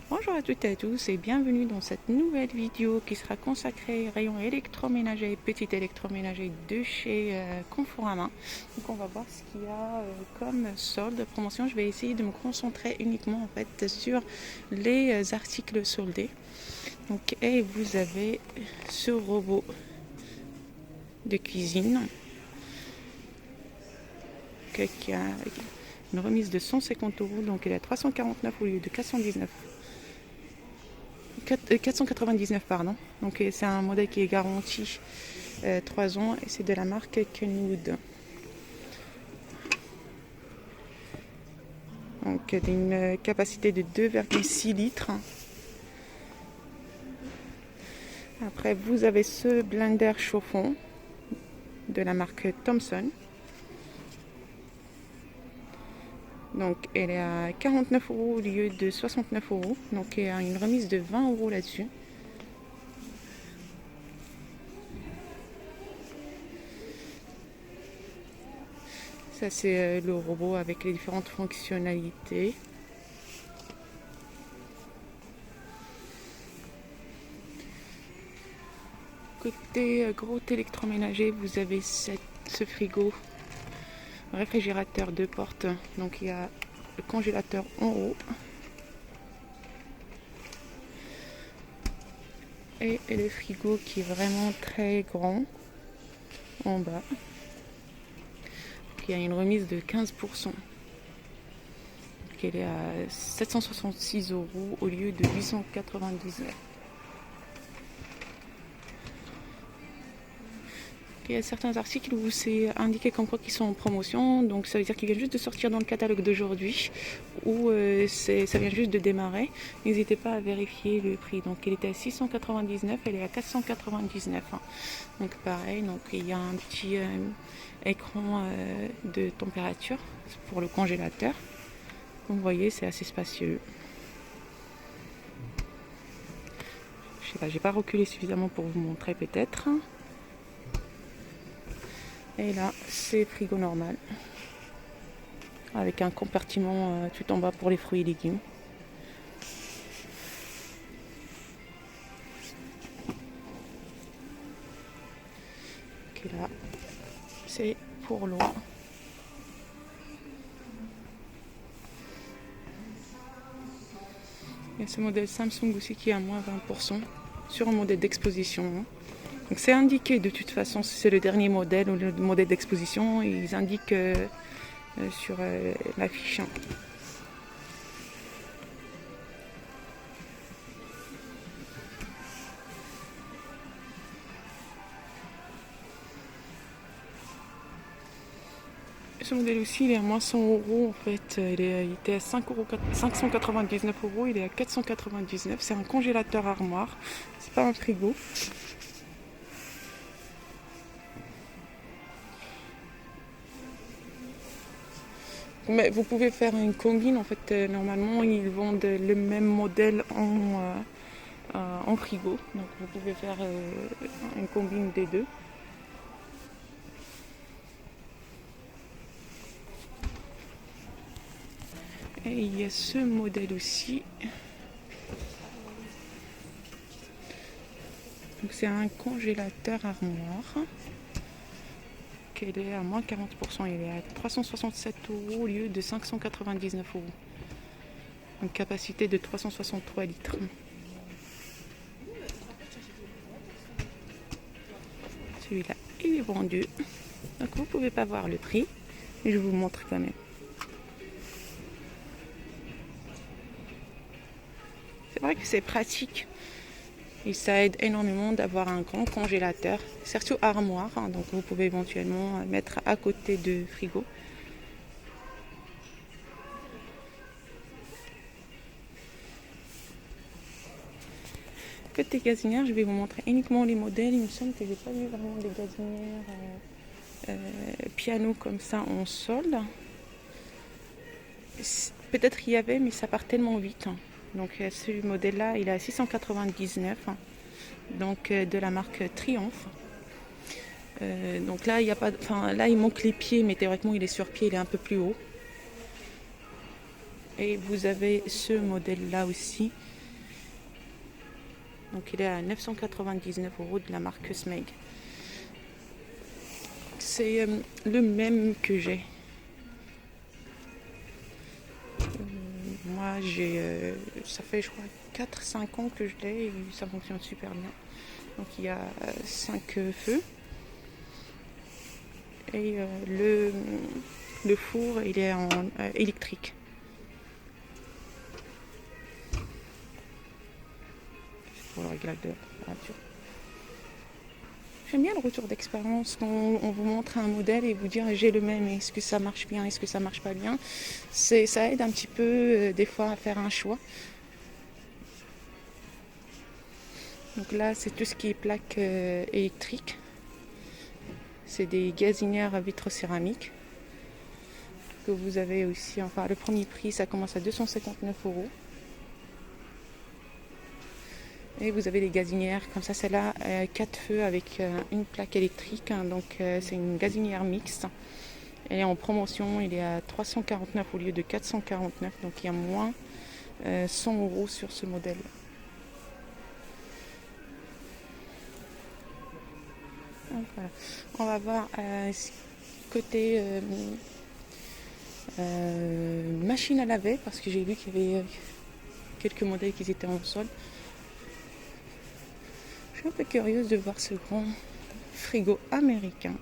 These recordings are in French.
Bonjour à toutes et à tous et bienvenue dans cette nouvelle vidéo qui sera consacrée au rayon électroménager, petit électroménager de chez Conforama. Donc on va voir ce qu'il y a comme solde, promotion. Je vais essayer de me concentrer uniquement en fait sur les articles soldés. Donc, et vous avez ce robot de cuisine qui a une remise de 150 euros, donc il est à 349 au lieu de 499 pardon. Donc c'est un modèle qui est garanti 3 ans et c'est de la marque Kenwood. Donc une capacité de 2,6 litres. Après vous avez ce blender chauffant de la marque Thomson. Donc elle est à 49 euros au lieu de 69 euros. Donc il y a une remise de 20 euros là-dessus. Ça c'est le robot avec les différentes fonctionnalités. Côté gros électroménager, vous avez ce frigo réfrigérateur 2 portes. Donc il y a le congélateur en haut et le frigo qui est vraiment très grand en bas. Donc, il y a une remise de 15%. Donc, elle est à 766 euros au lieu de 899. Il y a certains articles où c'est indiqué comme quoi qu'ils sont en promotion, donc ça veut dire qu'ils viennent juste de sortir dans le catalogue d'aujourd'hui ou ça vient juste de démarrer. N'hésitez pas à vérifier le prix. Donc il était à 699, elle est à 499. Donc pareil, donc il y a un petit écran de température pour le congélateur. Vous voyez, c'est assez spacieux. Je sais pas, j'ai pas reculé suffisamment pour vous montrer peut-être. Et là, c'est frigo normal. Avec un compartiment tout en bas pour les fruits et légumes. Et là, c'est pour l'eau. Il y a ce modèle Samsung aussi qui est à moins 20% sur un modèle d'exposition. Donc c'est indiqué de toute façon si c'est le dernier modèle ou le modèle d'exposition, ils indiquent sur l'affiche. Ce modèle aussi il est à moins 100 euros en fait, il était à 599 euros, il est à 499, c'est un congélateur armoire, c'est pas un frigo. Mais vous pouvez faire une combine en fait, normalement ils vendent le même modèle en frigo, donc vous pouvez faire une combine des deux. Et il y a ce modèle aussi. Donc c'est un congélateur armoire. Elle est à moins 40%, il est à 367 euros au lieu de 599 euros. Une capacité de 363 litres. Celui-là, il est vendu. Donc vous ne pouvez pas voir le prix, mais je vous montre quand même. C'est vrai que c'est pratique. Et ça aide énormément d'avoir un grand congélateur, surtout armoire, donc vous pouvez éventuellement mettre à côté de frigo. Côté gazinière, je vais vous montrer uniquement les modèles. Il me semble que j'ai pas vu vraiment des gazinières piano comme ça en sol. Peut-être il y avait, mais ça part tellement vite. Donc ce modèle-là, il est à 699. Donc de la marque Triomphe. Donc là, il y a pas, là, il manque les pieds, mais théoriquement, il est sur pied, il est un peu plus haut. Et vous avez ce modèle-là aussi, Donc il est à 999 € de la marque Smeg. C'est le même que j'ai. Moi, ça fait, je crois, 4-5 ans que je l'ai et ça fonctionne super bien. Donc, il y a 5 feux. Et le four, il est en électrique. C'est pour le réglage de la température. J'aime bien le retour d'expérience quand on vous montre un modèle et vous dire j'ai le même, est-ce que ça marche bien, est-ce que ça marche pas bien. Ça aide un petit peu des fois à faire un choix. Donc là c'est tout ce qui est plaques électriques. C'est des gazinières à vitre céramique que vous avez aussi. Enfin le premier prix ça commence à 259 €. Et vous avez les gazinières, comme ça, celle-là, 4 feux avec une plaque électrique. Donc c'est une gazinière mixte. Elle est en promotion, il est à 349 au lieu de 449. Donc il y a moins 100 € sur ce modèle. Donc, voilà. On va voir côté machine à laver, parce que j'ai vu qu'il y avait quelques modèles qui étaient en solde. Je suis un peu curieuse de voir ce grand frigo américain.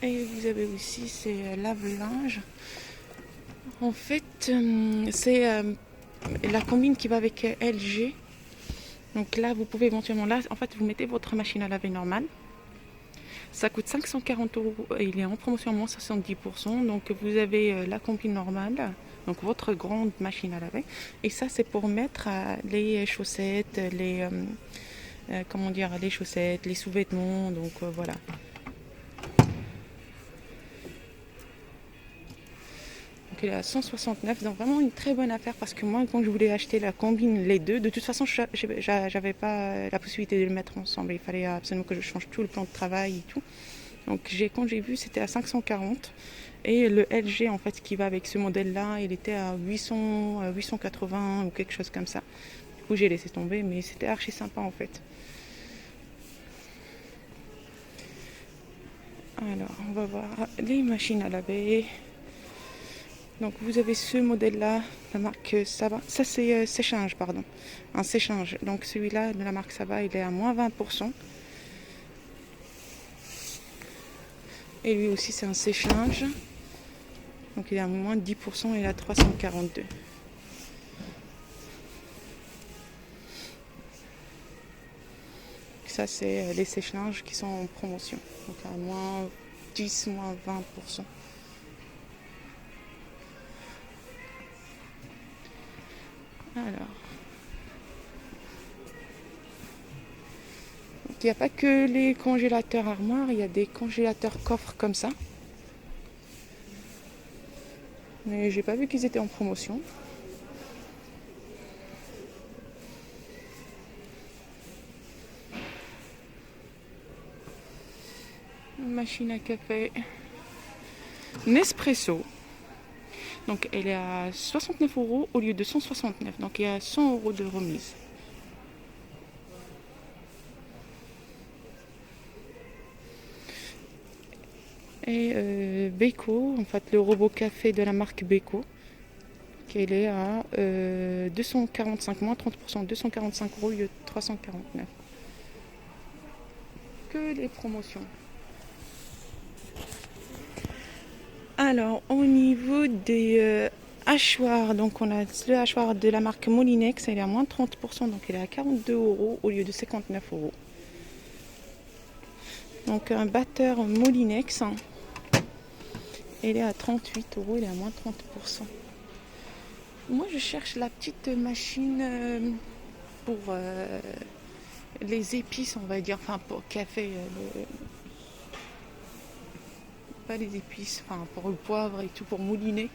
Et vous avez aussi ces lave-linges. En fait, c'est la combine qui va avec LG. Donc là, vous pouvez éventuellement, là, en fait, vous mettez votre machine à laver normale. Ça coûte 540 € et il est en promotion à moins 70%. Donc vous avez la combine normale, donc votre grande machine à laver. Et ça, c'est pour mettre les chaussettes, les chaussettes, les sous-vêtements. Donc voilà. Donc il est à 169, donc vraiment une très bonne affaire parce que moi quand je voulais acheter la combine, les deux, de toute façon j'avais pas la possibilité de les mettre ensemble, il fallait absolument que je change tout le plan de travail et tout. Donc quand j'ai vu c'était à 540 et le LG en fait qui va avec ce modèle là il était à 880 ou quelque chose comme ça. Du coup j'ai laissé tomber mais c'était archi sympa en fait. Alors on va voir les machines à laver. Donc vous avez ce modèle-là, la marque Sava. Ça c'est séchange, pardon. Un séchange. Donc celui-là de la marque Sava, il est à moins 20%. Et lui aussi c'est un séchange. Donc il est à moins 10%, il est à 342. Ça c'est les séchanges qui sont en promotion. Donc à moins 10, moins 20%. Alors, il n'y a pas que les congélateurs armoires, il y a des congélateurs coffres comme ça. Mais j'ai pas vu qu'ils étaient en promotion. Machine à café Nespresso. Donc elle est à 69 € au lieu de 169. Donc il y a 100 € de remise. Et Beko, en fait le robot café de la marque Beko, qu'elle est à 245, moins 30%, 245 € au lieu de 349. Que les promotions. Alors au niveau des hachoirs, donc on a le hachoir de la marque Molinex, il est à moins 30%, donc il est à 42 € au lieu de 59 €. Donc un batteur Molinex, il est à 38 €, il est à moins 30%. Moi je cherche la petite machine pour les épices, on va dire, enfin pour café, pas les épices, enfin pour le poivre et tout, pour mouliner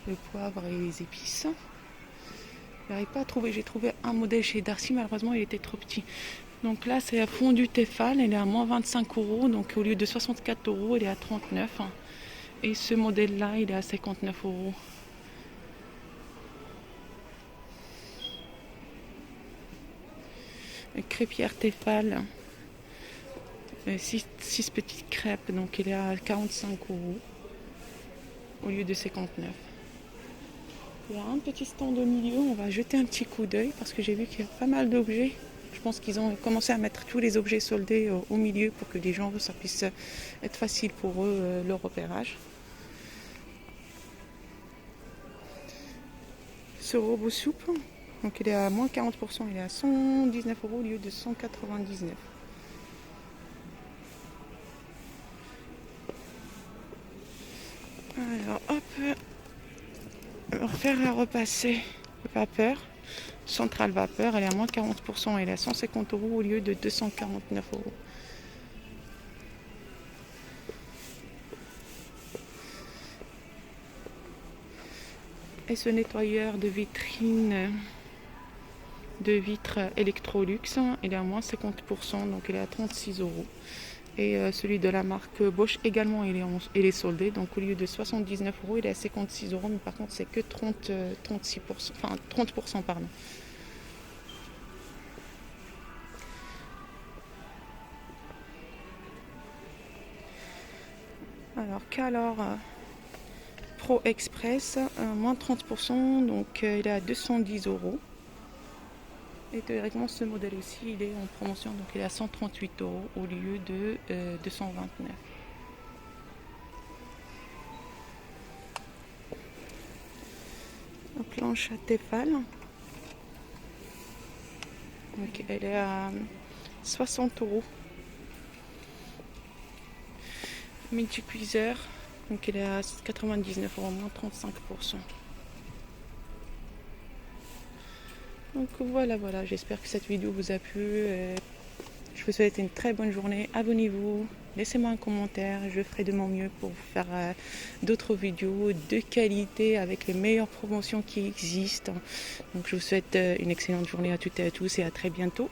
le poivre et les épices. J'arrive pas à trouver, j'ai trouvé un modèle chez Darcy, malheureusement il était trop petit. Donc là c'est à fondu Tefal, elle est à moins 25 €, donc au lieu de 64 €, elle est à 39 €. Et ce modèle là il est à 59 €. Crêpière Tefal, 6 petites crêpes, donc il est à 45 € au lieu de 59. Il y a un petit stand au milieu, on va jeter un petit coup d'œil parce que j'ai vu qu'il y a pas mal d'objets. Je pense qu'ils ont commencé à mettre tous les objets soldés au milieu pour que les gens, ça puisse être facile pour eux leur repérage. Ce robot soupe, donc il est à moins 40%, il est à 119 € au lieu de 199. Alors hop, on va faire à repasser vapeur, centrale vapeur, elle est à moins 40%, elle est à 150 € au lieu de 249 €. Et ce nettoyeur de vitrine de vitres Electrolux, il est à moins 50%, donc il est à 36 €. Et celui de la marque Bosch également, il est soldé, donc au lieu de 79 €, il est à 56 €, mais par contre c'est que 36%, enfin 30%, pardon. Alors Calor Pro Express, moins 30%, donc il est à 210 €. Et théoriquement ce modèle aussi il est en promotion, donc il est à 138 € au lieu de 229. La planche à Tefal, donc elle est à 60 €. Midi cuiseur, donc il est à 99 €, moins 35%. Donc voilà, j'espère que cette vidéo vous a plu. Je vous souhaite une très bonne journée. Abonnez-vous, laissez-moi un commentaire. Je ferai de mon mieux pour vous faire d'autres vidéos de qualité avec les meilleures promotions qui existent. Donc je vous souhaite une excellente journée à toutes et à tous et à très bientôt.